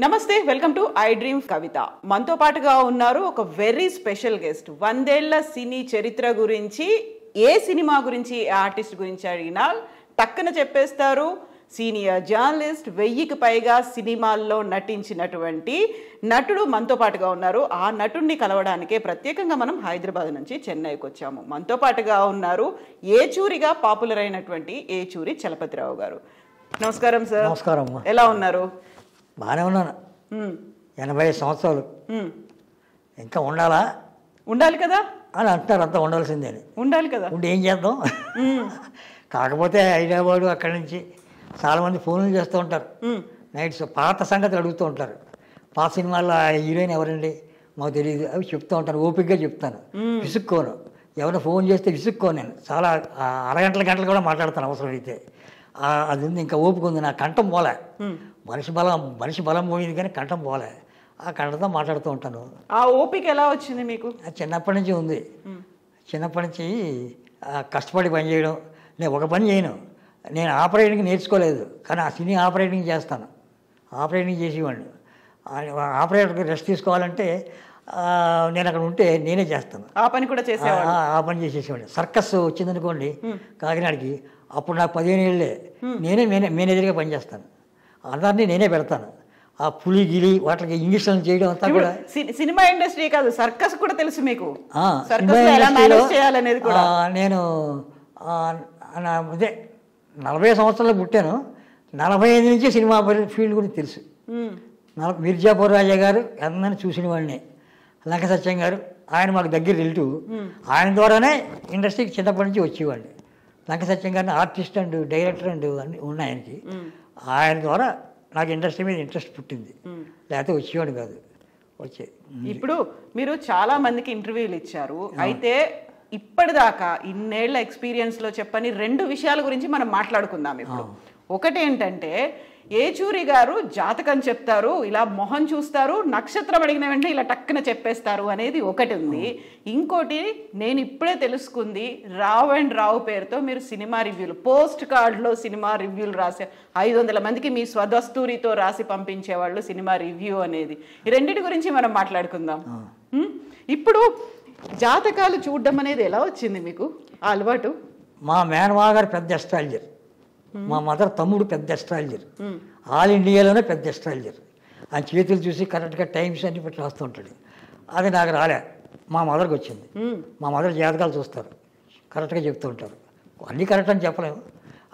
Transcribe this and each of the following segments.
నమస్తే welcome to I dream కవిత. మనతో పాటుగా ఉన్నారు ఒక వెరీ స్పెషల్ గెస్ట్. 100 ఏళ్ల సినీ చరిత్ర గురించి, ఏ సినిమా గురించి, ఏ ఆర్టిస్ట్ గురించి అడిగినా టక్కన చెప్పేస్తారు. సీనియర్ జర్నలిస్ట్, 1000కి పైగా సినిమాల్లో నటించినటువంటి నటుడు మనతో పాటుగా ఉన్నారు. ఆ నటుడిని కలవడానికే ప్రత్యేకంగా మనం హైదరాబాద్ నుంచి చెన్నైకి వచ్చాము. మనతో పాటుగా ఉన్నారు ఏచూరిగా పాపులర్ అయినటువంటి ఏచూరి చలపతిరావు గారు. నమస్కారం సార్. నమస్కారం. ఎలా ఉన్నారు? బాగానే ఉన్నాను. 80 సంవత్సరాలు ఇంకా ఉండాలి కదా అని అంటారు. అంతా ఉండాల్సిందే. ఉండాలి కదా. ఉండి ఏం చేద్దాం. కాకపోతే హైదరాబాదు అక్కడి నుంచి చాలామంది ఫోన్లు చేస్తూ ఉంటారు. నైట్స్ పాత సంగతులు అడుగుతూ ఉంటారు. పాత సినిమాల్లో హీరోయిన్ ఎవరండి మాకు తెలియదు, అవి చెప్తూ ఉంటాను. ఓపికగా చెప్తాను, విసుక్కోను. ఎవరైనా ఫోన్ చేస్తే విసుక్కోను. నేను చాలా గంటలు కూడా మాట్లాడతాను అవసరం అయితే. అది ఉంది, ఇంకా ఓపిక ఉంది. నా కంఠం పోలే. మనిషి బలం పోయింది కానీ కంఠం పోలే. ఆ కంఠంతో మాట్లాడుతూ ఉంటాను. ఆ ఓపిక ఎలా వచ్చింది మీకు? చిన్నప్పటి నుంచి ఉంది. చిన్నప్పటి నుంచి కష్టపడి పని చేయడం. నేను ఒక పని చేయను. నేను ఆపరేటింగ్ నేర్చుకోలేదు, కానీ ఆ సినీ ఆపరేటింగ్ చేస్తాను. ఆపరేటింగ్ చేసేవాడిని. ఆపరేటర్కి రెస్ట్ తీసుకోవాలంటే నేను అక్కడ ఉంటే నేనే చేస్తాను. ఆ పని కూడా చేసేవాడిని. ఆ పని చేసేసేవాడిని. సర్కస్ వచ్చిందనుకోండి కాకినాడకి, అప్పుడు నాకు 15 ఏళ్ళే. నేనే మేనేజర్గా పనిచేస్తాను. అందరినీ నేనే పెడతాను. ఆ పులి గిలి వాటికి ఇంజక్షన్ చేయడం అంతా కూడా. సినిమా ఇండస్ట్రీ కాదు, సర్కస్ కూడా తెలుసు మీకు. నేను అదే 40 సంవత్సరాలు పుట్టాను. 45 నుంచి సినిమా ఫీల్డ్ గురించి తెలుసు. మిర్జాపూర్ రాజా గారు అందరినీ చూసిన వాడిని. లంక సత్యం గారు, ఆయన మాకు దగ్గర రిలేటివ్. ఆయన ద్వారానే ఇండస్ట్రీకి చిన్నప్పటి నుంచి వచ్చేవాడిని. లంక సత్యం గారిని ఆర్టిస్ట్ అండ్ డైరెక్టర్ అండ్ అన్నీ ఉన్నాయి ఆయనకి. ఆయన ద్వారా నాకు ఇండస్ట్రీ మీద ఇంట్రెస్ట్ పుట్టింది. లేకపోతే వచ్చేవాడు కాదు. ఇప్పుడు మీరు చాలా మందికి ఇంటర్వ్యూలు ఇచ్చారు. అయితే ఇప్పటిదాకా ఇన్నేళ్ల ఎక్స్పీరియన్స్లో చెప్పని 2 విషయాల గురించి మనం మాట్లాడుకుందాం ఇప్పుడు. ఒకటి ఏంటంటే, ఏచూరి గారు జాతకం చెప్తారు, ఇలా మొహం చూస్తారు, నక్షత్రం అడిగిన వెంటనే ఇలా టక్కున చెప్పేస్తారు అనేది ఒకటి ఉంది. ఇంకోటి నేను ఇప్పుడే తెలుసుకుంది, రావ్ అండ్ రావ్ పేరుతో మీరు సినిమా రివ్యూలు, పోస్ట్ కార్డులో సినిమా రివ్యూలు రాసే 500 మందికి మీ స్వదస్తూరితో రాసి పంపించేవాళ్ళు సినిమా రివ్యూ అనేది. ఈ రెండింటి గురించి మనం మాట్లాడుకుందాం. ఇప్పుడు జాతకాలు చూడడం అనేది ఎలా వచ్చింది మీకు ఆ అలవాటు? మా మేనమా గారు పెద్ద ఎస్ట్రాలజర్. మా మదర్ తమ్ముడు పెద్ద ఎస్ట్రాలజర్. ఆల్ ఇండియాలోనే పెద్ద ఎస్ట్రాలజర్. ఆయన చేతులు చూసి కరెక్ట్గా టైమ్స్ అన్ని పెట్టి రాస్తూ ఉంటాడు. అది నాకు రాలే, మా మదర్కి వచ్చింది. మా మదర్ జాతకాలు చూస్తారు, కరెక్ట్గా చెప్తూ ఉంటారు. అన్నీ కరెక్ట్ అని చెప్పలేము.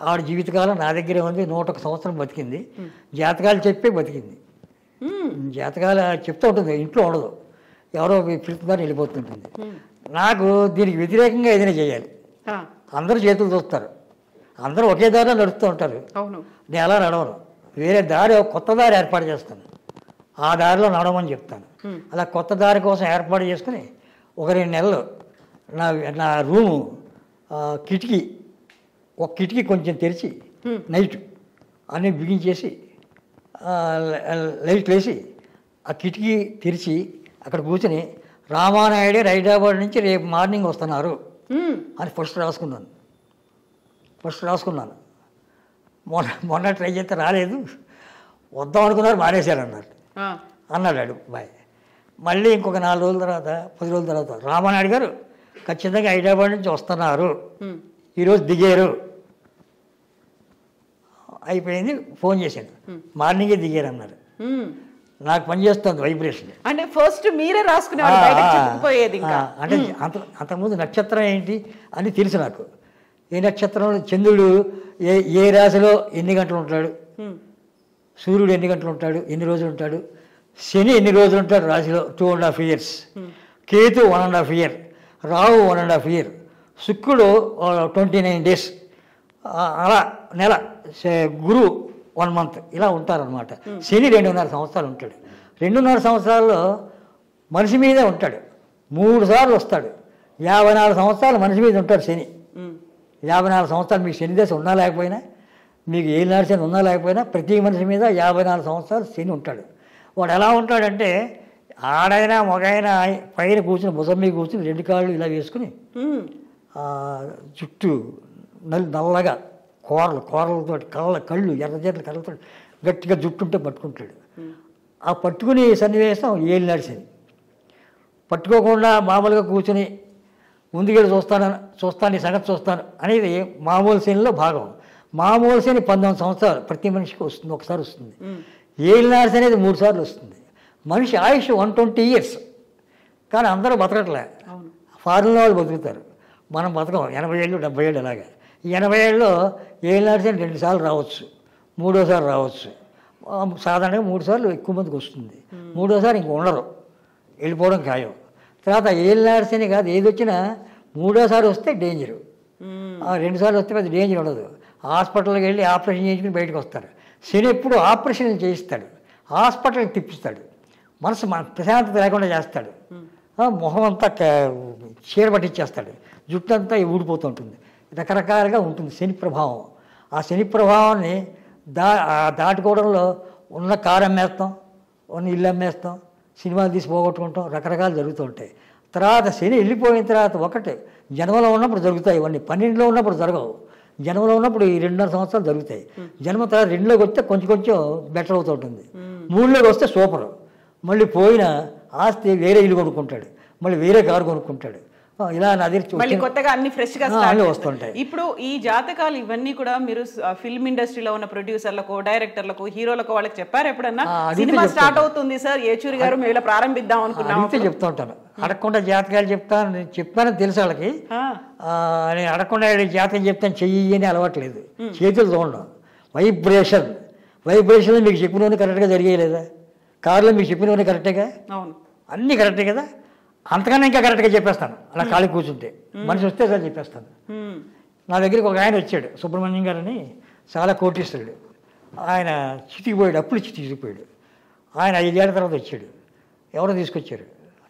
ఆవిడ జీవితకాలం నా దగ్గరే ఉంది. 101 సంవత్సరం బతికింది. జాతకాలు చెప్పే బతికింది. జాతకాలు చెప్తూ ఉంటుంది, ఇంట్లో ఉండదు. ఎవరో పిలుపుదాన్ని వెళ్ళిపోతుంటుంది. నాకు దీనికి వ్యతిరేకంగా ఏదైనా చేయాలి. అందరూ చేతులు చూస్తారు, అందరూ ఒకే దారిలో నడుస్తూ ఉంటారు. నేను అలా నడవను, వేరే దారి, కొత్త దారి ఏర్పాటు చేస్తాను. ఆ దారిలో నడవమని చెప్తాను. అలా కొత్త దారి కోసం ఏర్పాటు చేసుకుని ఒక 2 నెలలు నా రూము కిటికీ, ఒక కిటికీ కొంచెం తెరిచి నైట్ అన్నీ బిగించేసి లైట్లు వేసి ఆ కిటికీ తెరిచి అక్కడ కూర్చొని రామానాయుడు హైదరాబాద్ నుంచి రేపు మార్నింగ్ వస్తున్నారు అని ఫస్ట్ రాసుకున్నాను. మొన్న ట్రై చేస్తే రాలేదు, వద్దాం అనుకున్నారు, మానేశారు అన్నాడు బాయ్. మళ్ళీ ఇంకొక 4 రోజుల తర్వాత 10 రోజుల తర్వాత రామానాయుడు గారు ఖచ్చితంగా హైదరాబాద్ నుంచి వస్తున్నారు, ఈరోజు దిగారు. అయిపోయింది. ఫోన్ చేశాను, మార్నింగే దిగారు అన్నారు. నాకు పనిచేస్తుంది వైబ్రేషన్. అంటే ఫస్ట్ మీరే రాసుకునేది. అంటే అంతకుముందు నక్షత్రం ఏంటి అని తెలుసు నాకు. ఏ నక్షత్రంలో చంద్రుడు ఏ రాశిలో ఎన్ని గంటలు ఉంటాడు, సూర్యుడు ఎన్ని గంటలు ఉంటాడు, ఎన్ని రోజులు ఉంటాడు, శని ఎన్ని రోజులు ఉంటాడు రాశిలో 2.5 years, Ketu 1.5 year, Rahu 1.5 year, శుక్రుడు 29 days, అలా నెల, గురువు 1 month, ఇలా ఉంటారనమాట. శని 2.5 సంవత్సరాలు ఉంటాడు. 2.5 సంవత్సరాల్లో మనిషి మీదే ఉంటాడు. 3 సార్లు వస్తాడు. 54 సంవత్సరాలు మనిషి మీద ఉంటాడు శని. 54 సంవత్సరాలు మీకు శని దశ ఉన్నా లేకపోయినా, మీకు ఏ నడిచిన ఉన్నా లేకపోయినా, ప్రతి మనిషి మీద 54 సంవత్సరాలు శని ఉంటాడు. వాడు ఎలా ఉంటాడంటే, ఆడైనా మగైనా పైన కూర్చుని భుజం మీద కూర్చుని 2 కాళ్ళు ఇలా వేసుకుని చుట్టూ నల్లగా కోరలతో కళ్ళు ఎర్రజెర్ల కళ్ళతో గట్టిగా జుట్టుంటే పట్టుకుంటాడు. ఆ పట్టుకునే సన్నివేశం ఏలినాడు శని. పట్టుకోకుండా మామూలుగా కూర్చుని ముందుకెళ్ళి చూస్తాను ఈ సంగతి చూస్తాను అనేది మామూలు శనిలో భాగం. మామూలు శని 19 సంవత్సరాలు ప్రతి మనిషికి వస్తుంది, ఒకసారి వస్తుంది. ఏలినాడు శని అనేది 3 సార్లు వస్తుంది. మనిషి ఆయుష్ 120 years, కానీ అందరూ బతకట్లే. ఫారిన్లో వాళ్ళు బతుకుతారు, మనం బతకం 80 ఏళ్ళు 70 ఏళ్ళు. అలాగే ఈ 80 ఏళ్ళలో ఏలినాడు శని 2 సార్లు రావచ్చు, 3వసారి రావచ్చు. సాధారణంగా 3 సార్లు ఎక్కువ మందికి వస్తుంది, 3వసారి ఇంక ఉండరు, వెళ్ళిపోవడం ఖాయం. తర్వాత ఏలినాడు శని కాదు, ఏది వచ్చినా 3వసారి వస్తే డేంజరు. 2 సార్లు వస్తే పెద్ద డేంజర్ ఉండదు. హాస్పిటల్కి వెళ్ళి ఆపరేషన్ చేయించుకుని బయటకు వస్తారు. శని ఎప్పుడు ఆపరేషన్ చేయిస్తాడు, హాస్పిటల్కి తిప్పిస్తాడు, మనసు ప్రశాంతత లేకుండా చేస్తాడు, మొహం అంతా చీర పట్టించేస్తాడు, జుట్టు అంతా ఊడిపోతూ ఉంటుంది. రకరకాలుగా ఉంటుంది శని ప్రభావం. ఆ శని ప్రభావాన్ని దాటుకోవడంలో ఉన్న కారు అమ్మేస్తాం, ఉన్న ఇల్లు అమ్మేస్తాం, సినిమాలు తీసి పోగొట్టుకుంటాం, రకరకాలు జరుగుతూ ఉంటాయి. తర్వాత శని వెళ్ళిపోయిన తర్వాత ఒకటి జన్మలో ఉన్నప్పుడు జరుగుతాయి ఇవన్నీ, 12లో ఉన్నప్పుడు జరగవు. జన్మలో ఉన్నప్పుడు ఈ 2.5 సంవత్సరాలు జరుగుతాయి. జన్మ తర్వాత 2లోకి వస్తే కొంచెం బెటర్ అవుతూ ఉంటుంది. 3లోకి వస్తే సూపర్. మళ్ళీ పోయిన ఆస్తి వేరే ఇల్లు కొనుక్కుంటాడు, మళ్ళీ వేరే కారు కొనుక్కుంటాడు, ఇలా నది కొత్తగా అన్ని ఫ్రెష్ గా వస్తుంటాయి. ఇప్పుడు ఈ జాతకాలు ఇవన్నీ కూడా మీరు ఫిల్మ్ ఇండస్ట్రీలో ఉన్న ప్రొడ్యూసర్లకు, డైరెక్టర్లకు, హీరోలకు వాళ్ళకి చెప్పారు ఎప్పుడన్నా? సినిమా స్టార్ట్ అవుతుంది సార్, ఏచూరి గారు మేము ఇలా ప్రారంభిద్దాం అనుకున్నాం చెప్తూ ఉంటాను. అడగకుండా జాతకాలు చెప్పానని తెలుసు వాళ్ళకి. నేను అడగకుండా జాతకం చెప్తాను చెయ్యి అని అలవాట్లేదు, చేతులు చూడడం. వైబ్రేషన్ మీకు చెప్పినవన్నీ కరెక్ట్గా జరిగేయలేదా? కారులో మీకు చెప్పినవన్నీ కరెక్టేగా, అన్నీ కరెక్టే కదా, అంతకన్నా ఇంకా కరెక్ట్గా చెప్పేస్తాను. అలా ఖాళీ కూర్చుంటే మనిషి వస్తే సార్ చెప్పేస్తాను. నా దగ్గరికి ఒక ఆయన వచ్చాడు, సుబ్రహ్మణ్యం గారని, చాలా కోటీశ్వరుడు. ఆయన చితికిపోయాడు, అప్పులు చితికిపోయాడు. ఆయన 5 ఏళ్ల తర్వాత వచ్చాడు, ఎవరో తీసుకొచ్చారు,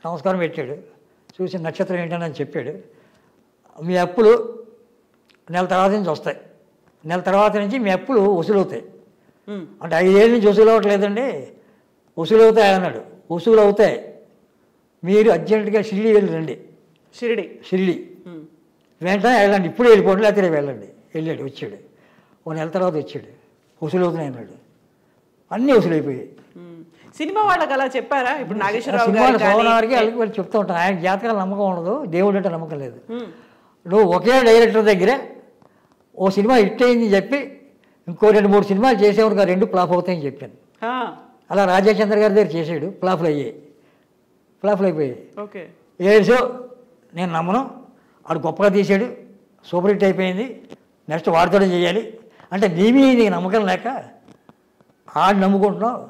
నమస్కారం పెట్టాడు, చూసి నక్షత్రం ఏంటని చెప్పాడు. మీ అప్పులు నెల తర్వాత నుంచి వస్తాయి, నెల తర్వాత నుంచి మీ అప్పులు వసూలవుతాయి. అంటే 5 ఏళ్ళ నుంచి వసూలు అవ్వట్లేదండి, వసూలు అవుతాయి అన్నాడు. వసూలు అవుతాయి, మీరు అర్జెంటుగా షిరిడి వెళ్ళి రండి. షిరిడి వెంటనే వెళ్ళండి, ఇప్పుడు వెళ్ళిపోండి, లేకపోతే వెళ్ళండి. వెళ్ళాడు, వచ్చాడు. 1 నెల తర్వాత వచ్చాడు, వసూలు అవుతున్నాయి అన్నాడు. అన్నీ వసూలైపోయాయి. సినిమా వాళ్ళకి అలా చెప్పారా? ఇప్పుడు నాగేశ్వరరావు గారికి వాళ్ళు చెప్తూ ఉంటాను, ఆయన జాతకాలు నమ్మకం ఉండదు, దేవుడు అంటే నమ్మకం లేదు. నువ్వు ఒకే డైరెక్టర్ దగ్గర ఓ సినిమా హిట్ అయింది చెప్పి ఇంకో 2-3 సినిమాలు చేసేవాడు, 2 ఫ్లాప్ అవుతాయని చెప్పాను. అలా రాజాచంద్ర గారి దగ్గర చేసాడు, ఫ్లాప్లు అయిపోయాయి. ఏడ్చో నేను నమ్మను, ఆడు గొప్పగా తీసాడు, సూపర్ హిట్ అయిపోయింది, నెక్స్ట్ వాడితోనే చేయాలి అంటే నీ మీద నమ్మకం లేక ఆడు నమ్ముకుంటున్నావు,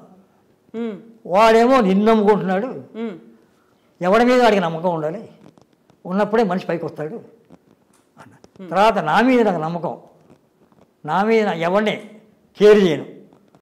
వాడేమో నిన్ను నమ్ముకుంటున్నాడు. ఎవడి మీద వాడికి నమ్మకం ఉండాలి, ఉన్నప్పుడే మనిషి పైకి వస్తాడు అన్న. తర్వాత నా మీద నాకు నమ్మకం, నా మీద ఎవరిని కేర్ చేయను,